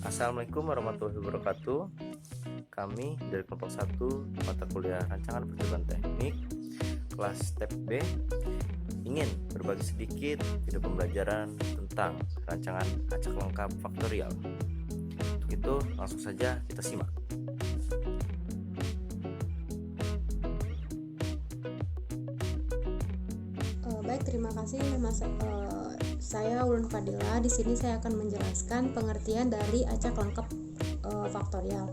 Assalamualaikum warahmatullahi wabarakatuh. Kami dari kelompok 1 mata kuliah rancangan percobaan teknik kelas step B ingin berbagi sedikit video pembelajaran tentang rancangan acak lengkap faktorial. Untuk itu langsung saja kita simak. Baik, terima kasih saya Ulun Fadila. Di sini saya akan menjelaskan pengertian dari acak lengkap faktorial.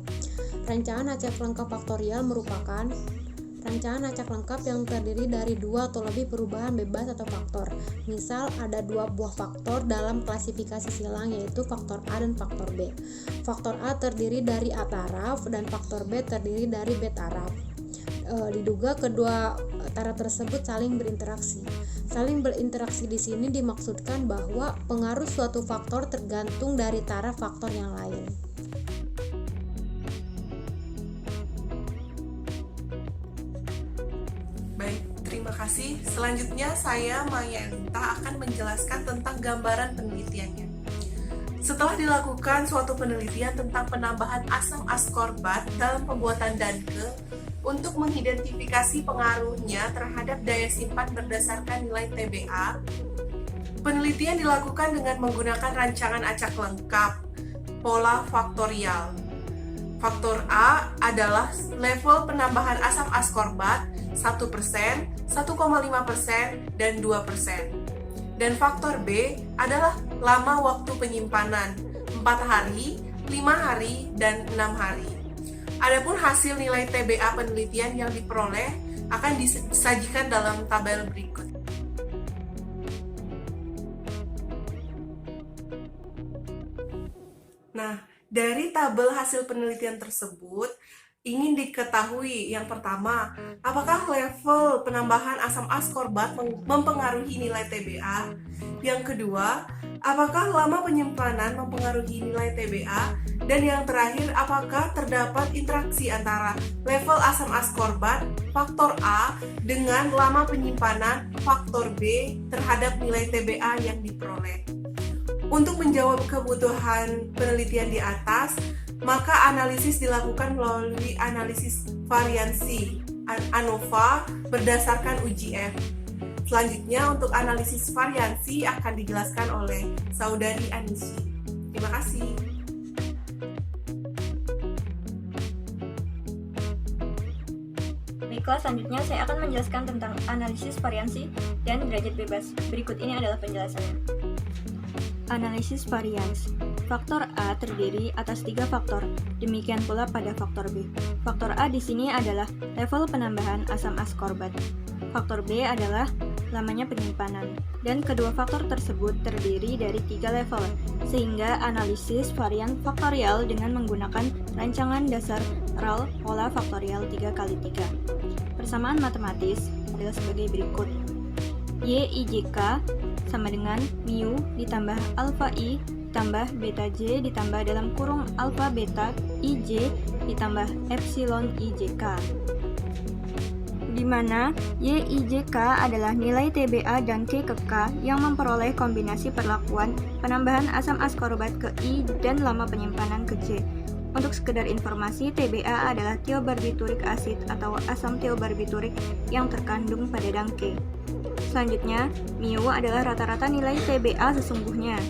Rancangan acak lengkap faktorial merupakan rancangan acak lengkap yang terdiri dari dua atau lebih perubahan bebas atau faktor. Misal ada dua buah faktor dalam klasifikasi silang, yaitu faktor A dan faktor B. Faktor A terdiri dari A taraf dan faktor B terdiri dari B taraf. Diduga kedua taraf tersebut saling berinteraksi. Saling berinteraksi di sini dimaksudkan bahwa pengaruh suatu faktor tergantung dari taraf faktor yang lain. Baik, terima kasih. Selanjutnya saya Maya Elita akan menjelaskan tentang gambaran penelitiannya. Setelah dilakukan suatu penelitian tentang penambahan asam askorbat dalam pembuatan danke untuk mengidentifikasi pengaruhnya terhadap daya simpan berdasarkan nilai TBA, penelitian dilakukan dengan menggunakan rancangan acak lengkap pola faktorial. Faktor A adalah level penambahan asam askorbat 1%, 1,5%, dan 2%. Dan faktor B adalah lama waktu penyimpanan 4 hari, 5 hari, dan 6 hari. Adapun hasil nilai TBA penelitian yang diperoleh akan disajikan dalam tabel berikut. Nah, dari tabel hasil penelitian tersebut, ingin diketahui yang pertama, apakah level penambahan asam askorbat mempengaruhi nilai TBA? Yang kedua, apakah lama penyimpanan mempengaruhi nilai TBA? Dan yang terakhir, apakah terdapat interaksi antara level asam askorbat faktor A dengan lama penyimpanan faktor B terhadap nilai TBA yang diperoleh? Untuk menjawab kebutuhan penelitian di atas, maka analisis dilakukan melalui analisis variansi ANOVA berdasarkan UGF. Selanjutnya, untuk analisis variansi akan dijelaskan oleh Saudari Anisi. Terima kasih. Baiklah, selanjutnya saya akan menjelaskan tentang analisis variansi dan derajat bebas. Berikut ini adalah penjelasannya. Analisis varians. Faktor A terdiri atas 3 faktor, demikian pula pada faktor B. Faktor A di sini adalah level penambahan asam askorbat. Faktor B adalah lamanya penyimpanan. Dan kedua faktor tersebut terdiri dari 3 level, sehingga analisis varian faktorial dengan menggunakan rancangan dasar RAL pola faktorial 3x3. Persamaan matematis adalah sebagai berikut. YIJK sama dengan mu ditambah alfa I ditambah beta J ditambah dalam kurung alfa beta IJ ditambah epsilon IJK, di mana YIJK adalah nilai TBA dan K ke K yang memperoleh kombinasi perlakuan penambahan asam askorbat ke I dan lama penyimpanan ke J. Untuk sekedar informasi, TBA adalah tiobarbiturik asid atau asam tiobarbiturik yang terkandung pada dangke. Selanjutnya, mu adalah rata-rata nilai TBA sesungguhnya.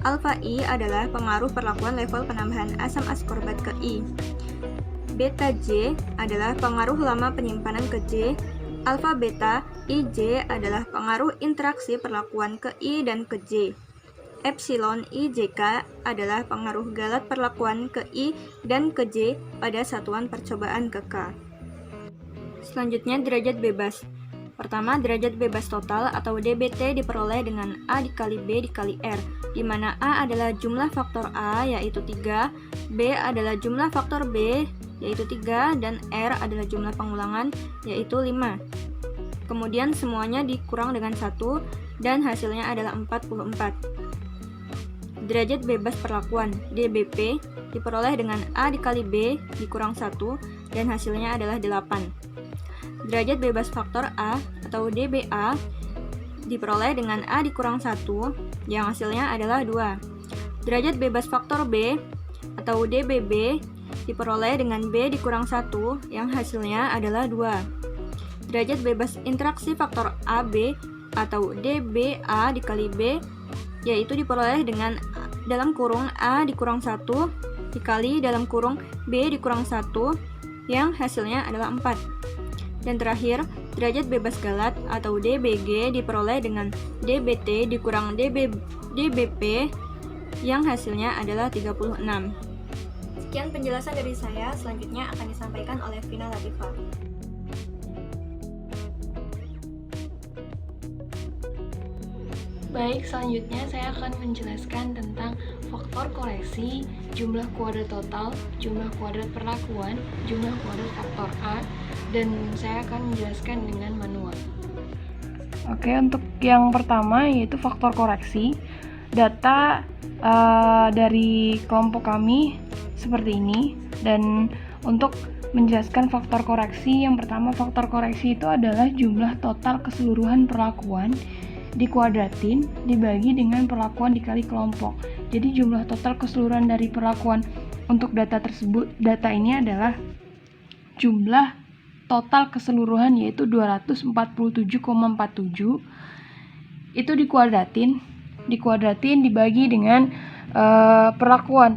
Alfa I adalah pengaruh perlakuan level penambahan asam askorbat ke I. Beta J adalah pengaruh lama penyimpanan ke J. Alfa beta IJ adalah pengaruh interaksi perlakuan ke I dan ke J. Epsilon IJK adalah pengaruh galat perlakuan ke I dan ke J pada satuan percobaan ke K. Selanjutnya, derajat bebas. Pertama, derajat bebas total atau DBT diperoleh dengan A dikali B dikali R, di mana A adalah jumlah faktor A yaitu 3, B adalah jumlah faktor B yaitu 3, dan R adalah jumlah pengulangan yaitu 5. Kemudian semuanya dikurang dengan 1 dan hasilnya adalah 44. Derajat bebas perlakuan DBP diperoleh dengan A dikali B dikurang 1 dan hasilnya adalah 8. Derajat bebas faktor A atau DBA diperoleh dengan A dikurang 1 yang hasilnya adalah 2. Derajat bebas faktor B atau DBB diperoleh dengan B dikurang 1 yang hasilnya adalah 2. Derajat bebas interaksi faktor AB atau DBA dikali B yaitu diperoleh dengan dalam kurung A dikurang 1 dikali dalam kurung B dikurang 1 yang hasilnya adalah 4. Dan terakhir, derajat bebas galat atau DBG diperoleh dengan DBT dikurang DBP yang hasilnya adalah 36. Sekian penjelasan dari saya, selanjutnya akan disampaikan oleh Vina Latifah. Baik, selanjutnya saya akan menjelaskan tentang faktor koreksi, jumlah kuadrat total, jumlah kuadrat perlakuan, jumlah kuadrat faktor A, dan saya akan menjelaskan dengan manual. Oke, untuk yang pertama yaitu faktor koreksi. Data dari kelompok kami seperti ini, dan untuk menjelaskan faktor koreksi, yang pertama faktor koreksi itu adalah jumlah total keseluruhan perlakuan dikuadratin dibagi dengan perlakuan dikali kelompok. Jadi jumlah total keseluruhan dari perlakuan untuk data tersebut, data ini adalah jumlah total keseluruhan yaitu 247,47, itu dikuadratin dibagi dengan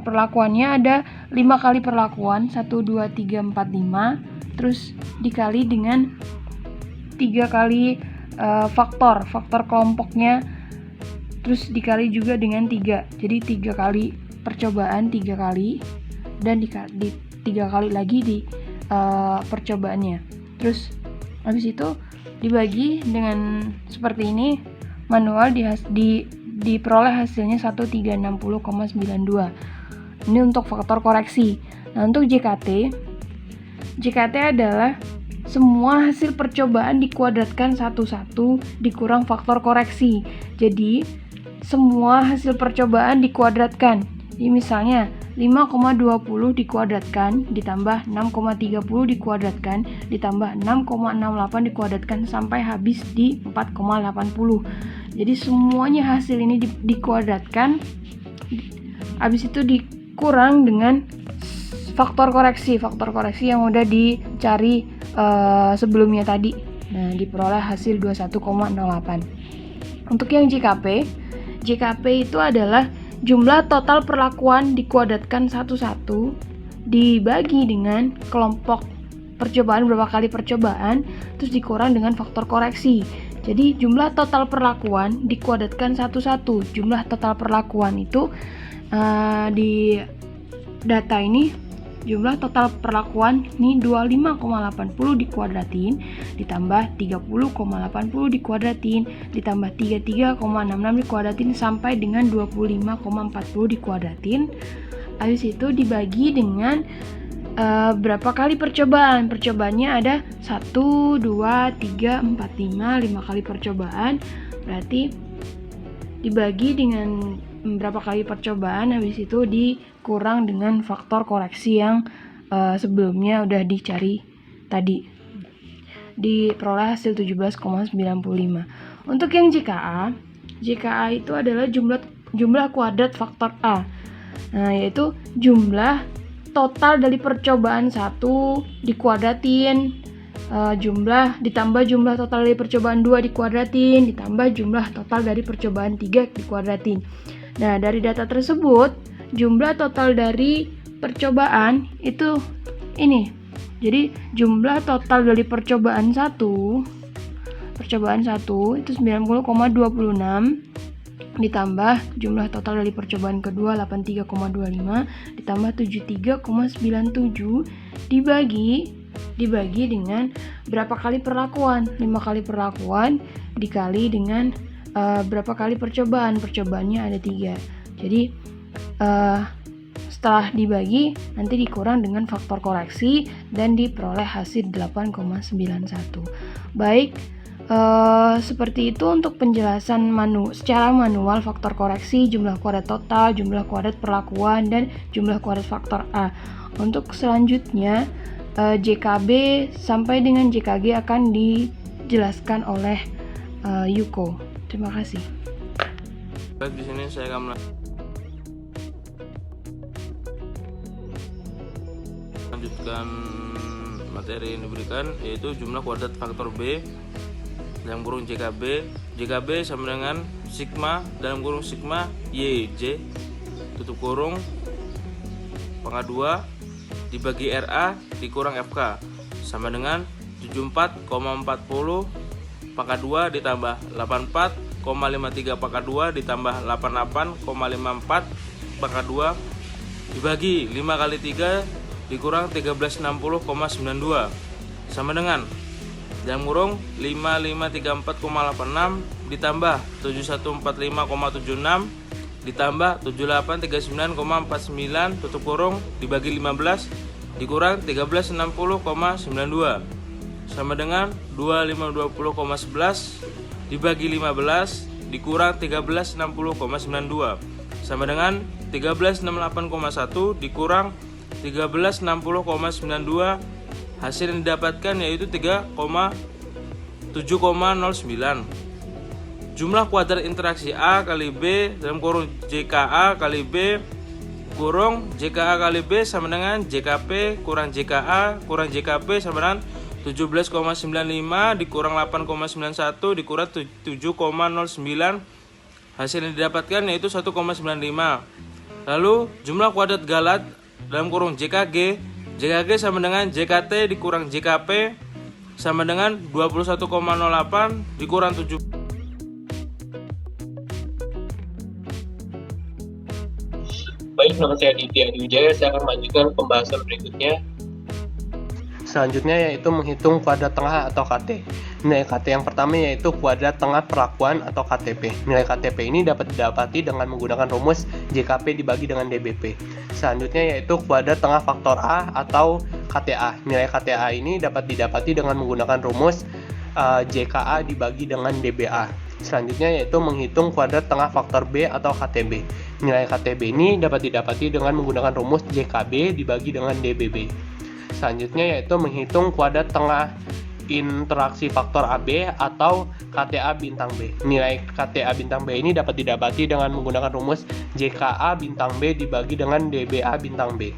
perlakuannya ada 5 kali perlakuan 1, 2, 3, 4, 5, terus dikali dengan 3 kali faktor kelompoknya, terus dikali juga dengan 3, jadi 3 kali percobaan 3 kali, dan di 3 kali lagi di percobaannya. Terus habis itu dibagi dengan seperti ini, manual diperoleh hasilnya 1360,92. Ini untuk faktor koreksi. Nah, untuk JKT adalah semua hasil percobaan dikuadratkan satu-satu dikurang faktor koreksi. Jadi semua hasil percobaan dikuadratkan. Jadi misalnya 5,20 dikuadratkan ditambah 6,30 dikuadratkan ditambah 6,68 dikuadratkan sampai habis di 4,80. Jadi semuanya hasil ini dikuadratkan, habis itu dikurang dengan faktor koreksi yang udah dicari sebelumnya tadi. Nah, diperoleh hasil 21,08. Untuk yang JKP itu adalah jumlah total perlakuan dikuadratkan satu-satu dibagi dengan kelompok percobaan, berapa kali percobaan, terus dikurang dengan faktor koreksi. Jadi jumlah total perlakuan dikuadratkan satu-satu. Jumlah total perlakuan itu di data ini, jumlah total perlakuan ini 25,80 dikuadratin ditambah 30,80 dikuadratin ditambah 33,66 dikuadratin sampai dengan 25,40 dikuadratin. Habis itu dibagi dengan berapa kali percobaan. Percobaannya ada 1, 2, 3, 4, 5 kali percobaan. Berarti dibagi dengan berapa kali percobaan, habis itu dikurang dengan faktor koreksi yang sebelumnya udah dicari tadi. Diperoleh hasil 17,95. Untuk yang JKA itu adalah jumlah kuadrat faktor A. Nah, yaitu jumlah total dari percobaan 1 dikuadratin, ditambah jumlah total dari percobaan 2 dikuadratin, ditambah jumlah total dari percobaan 3 dikuadratin. Nah, dari data tersebut, jumlah total dari percobaan itu ini. Jadi, jumlah total dari percobaan 1 itu 90,26 ditambah jumlah total dari percobaan kedua 83,25 ditambah 73,97 dibagi dengan berapa kali perlakuan. 5 kali perlakuan dikali dengan berapa kali percobaannya ada 3. Jadi setelah dibagi nanti dikurang dengan faktor koreksi dan diperoleh hasil 8,91. Baik, seperti itu untuk penjelasan secara manual faktor koreksi, jumlah kuadrat total, jumlah kuadrat perlakuan, dan jumlah kuadrat faktor A. Untuk selanjutnya JKB sampai dengan JKG akan dijelaskan oleh Yuko. Terima kasih. Baik, di sini saya akan melanjutkan materi yang diberikan, yaitu jumlah kuadrat faktor B dalam kurung JKB. JKB sama dengan sigma dalam kurung sigma YJ tutup kurung pangkat 2 dibagi RA dikurang FK sama dengan 74,40 pangkat 2 ditambah 84,53 pangkat 2 ditambah 88,54 pangkat 2 dibagi 5 kali 3 dikurang 1360,92 sama dengan dalam kurung 5534,86 ditambah 7145,76 ditambah 7839,49 tutup kurung dibagi 15 dikurang 1360,92 sama dengan 2520,11 dibagi 15 dikurang 1360,92 sama dengan 1368,1 dikurang 1360,92. Hasil yang didapatkan yaitu 3,7,09. Jumlah kuadrat interaksi A kali B dalam kurung JKA kali B kurung JKA kali B sama dengan JKP kurang JKA kurang JKP sama dengan 17,95 dikurang 8,91 dikurang 7,09. Hasil yang didapatkan yaitu 1,95. Lalu jumlah kuadrat galat dalam kurung JKG sama dengan JKT dikurang JKP sama dengan 21,08 dikurang 7. Baik, nama saya Aditya Wijaya. Saya akan melanjutkan pembahasan berikutnya. Selanjutnya yaitu menghitung kuadrat tengah atau KT. Nilai KT yang pertama yaitu kuadrat tengah perlakuan atau KTP. Nilai KTP ini dapat didapati dengan menggunakan rumus JKP dibagi dengan DBP. Selanjutnya yaitu kuadrat tengah faktor A atau KTA. Nilai KTA ini dapat didapati dengan menggunakan rumus JKA dibagi dengan DBA. Selanjutnya yaitu menghitung kuadrat tengah faktor B atau KTB. Nilai KTB ini dapat didapati dengan menggunakan rumus JKB dibagi dengan DBB. Selanjutnya yaitu menghitung kuadrat tengah interaksi faktor AB atau KTA bintang B. Nilai KTA bintang B ini dapat didapati dengan menggunakan rumus JKA bintang B dibagi dengan DBA bintang B.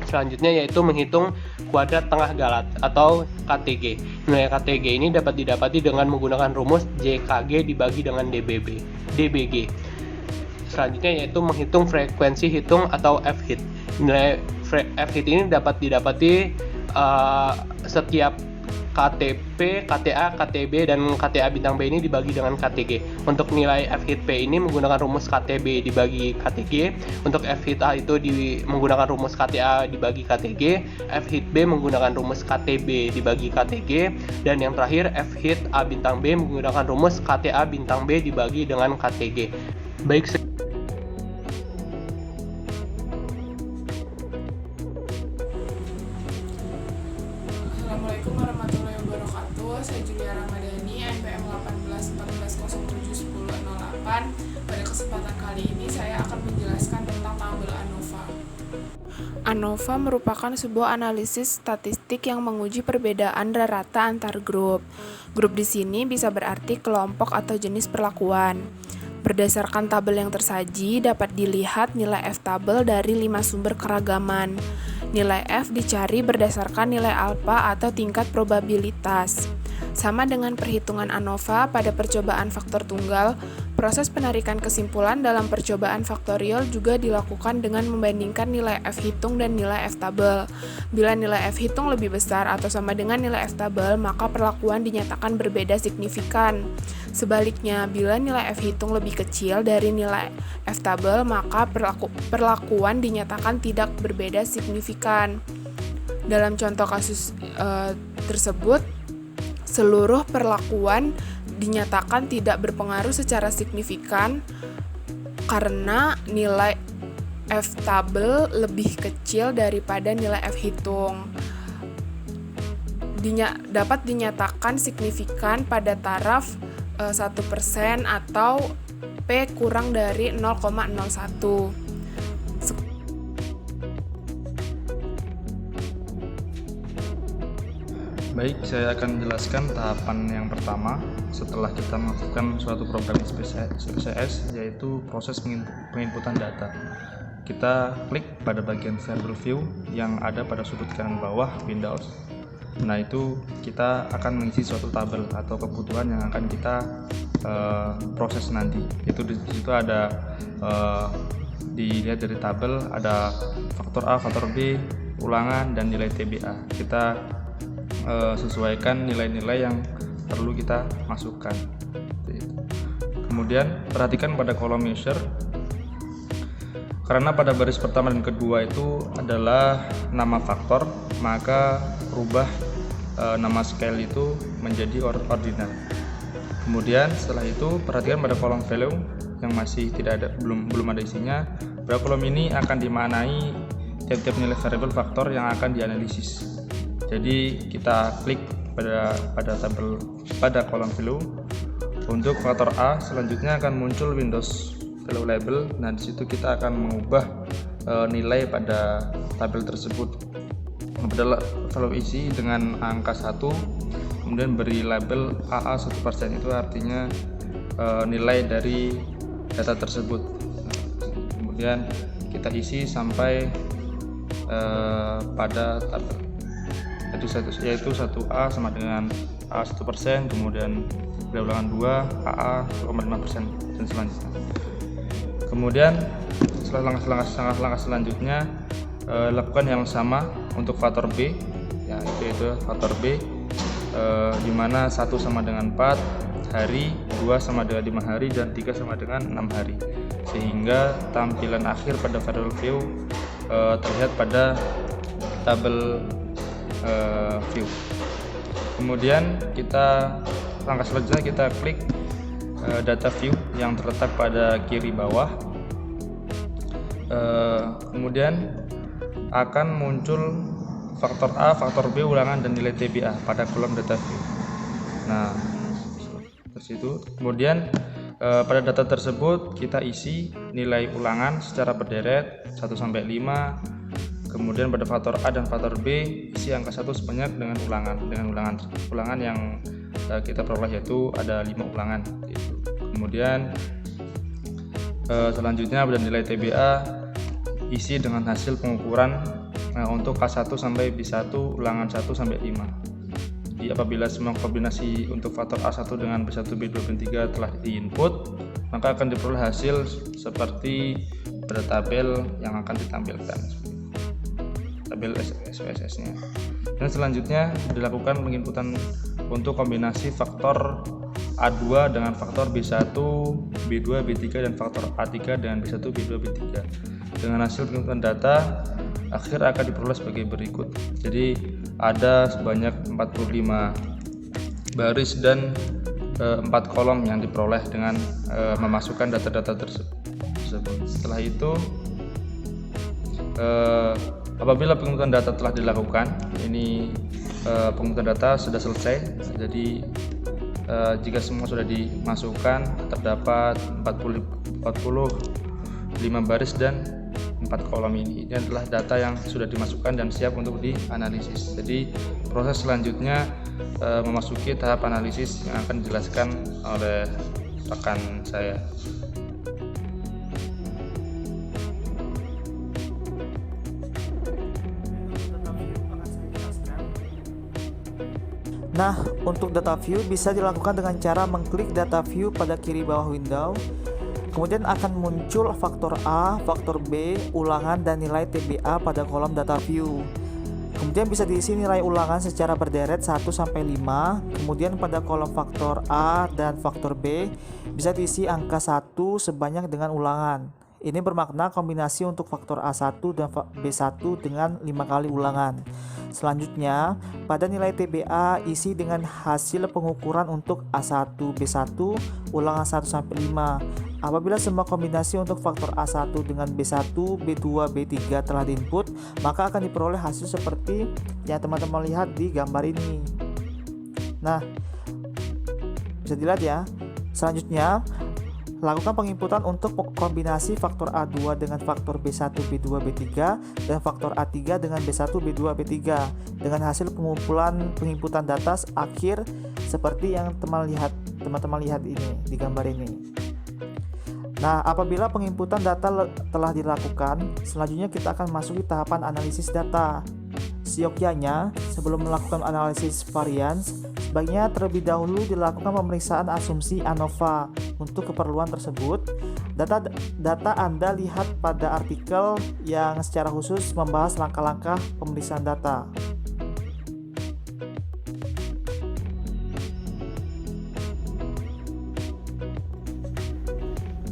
Selanjutnya yaitu menghitung kuadrat tengah galat atau KTG. Nilai KTG ini dapat didapati dengan menggunakan rumus JKG dibagi dengan DBG. Selanjutnya yaitu menghitung frekuensi hitung atau F-hit. Nilai F-hit ini dapat didapati setiap KTP, KTA, KTB, dan KTA bintang B ini dibagi dengan KTG. Untuk nilai F-hit P ini menggunakan rumus KTB dibagi KTG. Untuk F-hit A itu menggunakan rumus KTA dibagi KTG. F-hit B menggunakan rumus KTB dibagi KTG. Dan yang terakhir F-hit A bintang B menggunakan rumus KTA bintang B dibagi dengan KTG. Baik, Assalamualaikum warahmatullahi wabarakatuh. Saya Julia Ramadhani, NPM 18141008. Pada kesempatan kali ini saya akan menjelaskan tentang tabel ANOVA. ANOVA merupakan sebuah analisis statistik yang menguji perbedaan rata antar grup. Grup di sini bisa berarti kelompok atau jenis perlakuan. Berdasarkan tabel yang tersaji, dapat dilihat nilai F tabel dari 5 sumber keragaman. Nilai F dicari berdasarkan nilai alfa atau tingkat probabilitas. Sama dengan perhitungan ANOVA pada percobaan faktor tunggal, proses penarikan kesimpulan dalam percobaan faktorial juga dilakukan dengan membandingkan nilai F hitung dan nilai F tabel. Bila nilai F hitung lebih besar atau sama dengan nilai F tabel, maka perlakuan dinyatakan berbeda signifikan. Sebaliknya, bila nilai F hitung lebih kecil dari nilai F tabel, maka perlakuan dinyatakan tidak berbeda signifikan. Dalam contoh kasus tersebut, seluruh perlakuan dinyatakan tidak berpengaruh secara signifikan karena nilai F tabel lebih kecil daripada nilai F hitung. Dapat dinyatakan signifikan pada taraf 1% atau P kurang dari 0,01. Baik, saya akan menjelaskan tahapan yang pertama setelah kita melakukan suatu program SPSS, yaitu proses penginputan data. kita klik pada bagian table view yang ada pada sudut kanan bawah Windows. Nah, itu kita akan mengisi suatu tabel atau kebutuhan yang akan kita proses nanti. Itu di situ ada dilihat dari tabel ada faktor A, faktor B, ulangan, dan nilai TBA. Kita sesuaikan nilai-nilai yang perlu kita masukkan. Kemudian perhatikan pada kolom measure, karena pada baris pertama dan kedua itu adalah nama faktor, maka rubah nama scale itu menjadi ordinal. Kemudian setelah itu perhatikan pada kolom value yang masih tidak ada, belum ada isinya. Pada kolom ini akan dimaknai tiap-tiap nilai variabel faktor yang akan dianalisis. Jadi kita klik pada kolom value. Untuk faktor A selanjutnya akan muncul Windows value label. Nah, di situ kita akan mengubah nilai pada tabel tersebut. Pada value isi dengan angka 1, kemudian beri label AA 1%, itu artinya nilai dari data tersebut. Kemudian kita isi sampai pada tabel, yaitu 1A sama dengan A 1%, kemudian ulangan 2 AA 0,5%, dan selanjutnya. Kemudian setelah langkah selanjutnya lakukan yang sama untuk faktor B, yaitu faktor B, di mana 1 sama dengan 4 hari, 2 sama dengan 5 hari, dan 3 sama dengan 6 hari, sehingga tampilan akhir pada variable view terlihat pada tabel view. Kemudian langkah selanjutnya kita klik data view yang terletak pada kiri bawah. Kemudian akan muncul faktor A, faktor B, ulangan, dan nilai TBA pada kolom data view. Nah, dari situ. Kemudian pada data tersebut kita isi nilai ulangan secara berderet 1 sampai 5. Kemudian pada faktor A dan faktor B isi angka 1 sebanyak dengan ulangan yang kita peroleh, yaitu ada 5 ulangan. Kemudian selanjutnya pada nilai TBA isi dengan hasil pengukuran untuk K1 sampai B1 ulangan 1 sampai 5. Jadi apabila semua kombinasi untuk faktor A1 dengan B1, B2, B3 telah diinput, maka akan diperoleh hasil seperti pada tabel yang akan ditampilkan, tabel SPSS-nya. Dan selanjutnya dilakukan penginputan untuk kombinasi faktor A2 dengan faktor B1, B2, B3, dan faktor A3 dengan B1, B2, B3. Dengan hasil penginputan data akhir akan diperoleh sebagai berikut. Jadi ada sebanyak 45 baris dan 4 kolom yang diperoleh dengan memasukkan data-data tersebut. Setelah itu apabila penginputan data telah dilakukan, ini penginputan data sudah selesai. Jadi jika semua sudah dimasukkan, terdapat 45 baris dan 4 kolom ini. Ini adalah data yang sudah dimasukkan dan siap untuk dianalisis. Jadi proses selanjutnya memasuki tahap analisis yang akan dijelaskan oleh rekan saya. Nah, untuk data view bisa dilakukan dengan cara mengklik data view pada kiri bawah window. Kemudian akan muncul faktor A, faktor B, ulangan, dan nilai TBA pada kolom data view. Kemudian bisa diisi nilai ulangan secara berderet 1 sampai 5. Kemudian pada kolom faktor A dan faktor B bisa diisi angka 1 sebanyak dengan ulangan. Ini bermakna kombinasi untuk faktor A1 dan B1 dengan 5 kali ulangan. Selanjutnya, pada nilai TBA isi dengan hasil pengukuran untuk A1, B1, ulangan 1 sampai 5. Apabila semua kombinasi untuk faktor A1 dengan B1, B2, B3 telah diinput, maka akan diperoleh hasil seperti yang teman-teman lihat di gambar ini. Nah, bisa dilihat ya. Selanjutnya, lakukan penginputan untuk kombinasi faktor A2 dengan faktor B1, B2, B3 dan faktor A3 dengan B1, B2, B3 dengan hasil penginputan data akhir seperti yang teman-teman lihat ini di gambar ini. Nah, apabila penginputan data telah dilakukan, selanjutnya kita akan masuki tahapan analisis data. Seyogyanya, sebelum melakukan analisis varians, sebaiknya terlebih dahulu dilakukan pemeriksaan asumsi ANOVA. Untuk keperluan tersebut, data Anda lihat pada artikel yang secara khusus membahas langkah-langkah pemeriksaan data.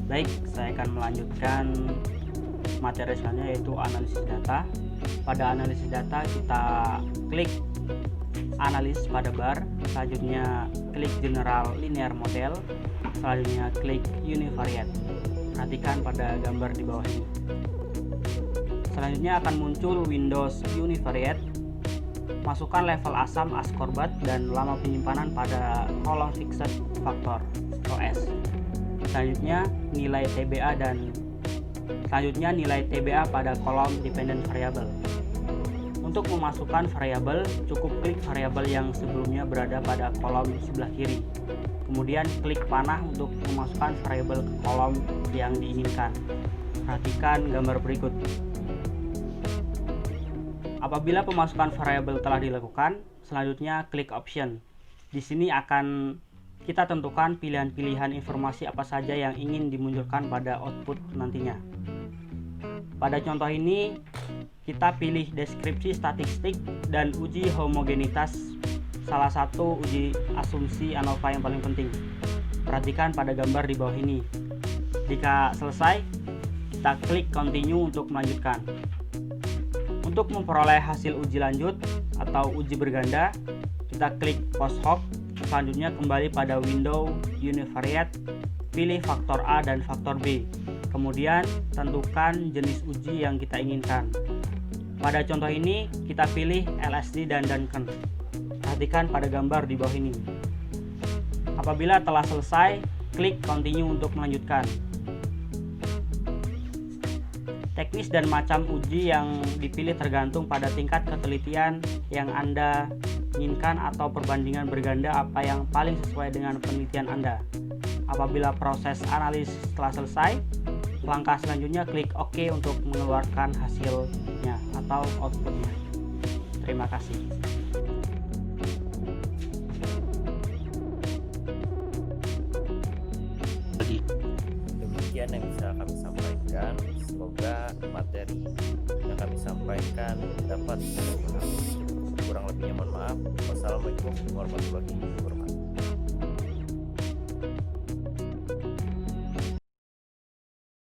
Baik, saya akan melanjutkan materi selanjutnya, yaitu analisis data. Pada analisis data kita klik analis pada bar, selanjutnya klik general linear model, selanjutnya klik univariate. Perhatikan pada gambar di bawah ini. Selanjutnya akan muncul Windows univariate. Masukkan level asam ascorbat dan lama penyimpanan pada kolom fixed factor OS. Selanjutnya nilai TBA pada kolom dependent variable. Untuk memasukkan variabel, cukup klik variabel yang sebelumnya berada pada kolom sebelah kiri. Kemudian klik panah untuk memasukkan variabel ke kolom yang diinginkan. Perhatikan gambar berikut. Apabila pemasukan variabel telah dilakukan, selanjutnya klik option. Di sini akan kita tentukan pilihan-pilihan informasi apa saja yang ingin dimunculkan pada output nantinya. Pada contoh ini, kita pilih deskripsi statistik dan uji homogenitas, salah satu uji asumsi ANOVA yang paling penting. Perhatikan pada gambar di bawah ini. Jika selesai, kita klik continue untuk melanjutkan. Untuk memperoleh hasil uji lanjut atau uji berganda, kita klik post hoc. Selanjutnya kembali pada window univariate, pilih faktor A dan faktor B. Kemudian tentukan jenis uji yang kita inginkan. Pada contoh ini kita pilih LSD dan Duncan. Perhatikan pada gambar di bawah ini. Apabila telah selesai, klik continue untuk melanjutkan. Teknis dan macam uji yang dipilih tergantung pada tingkat ketelitian yang Anda inginkan atau perbandingan berganda apa yang paling sesuai dengan penelitian Anda. Apabila proses analisis telah selesai, langkah selanjutnya klik OK untuk mengeluarkan hasilnya atau outputnya. Terima kasih. Demikian yang bisa kami sampaikan. Semoga materi yang kami sampaikan dapat berguna. Kurang lebihnya mohon maaf. Wassalamualaikum warahmatullahi wabarakatuh.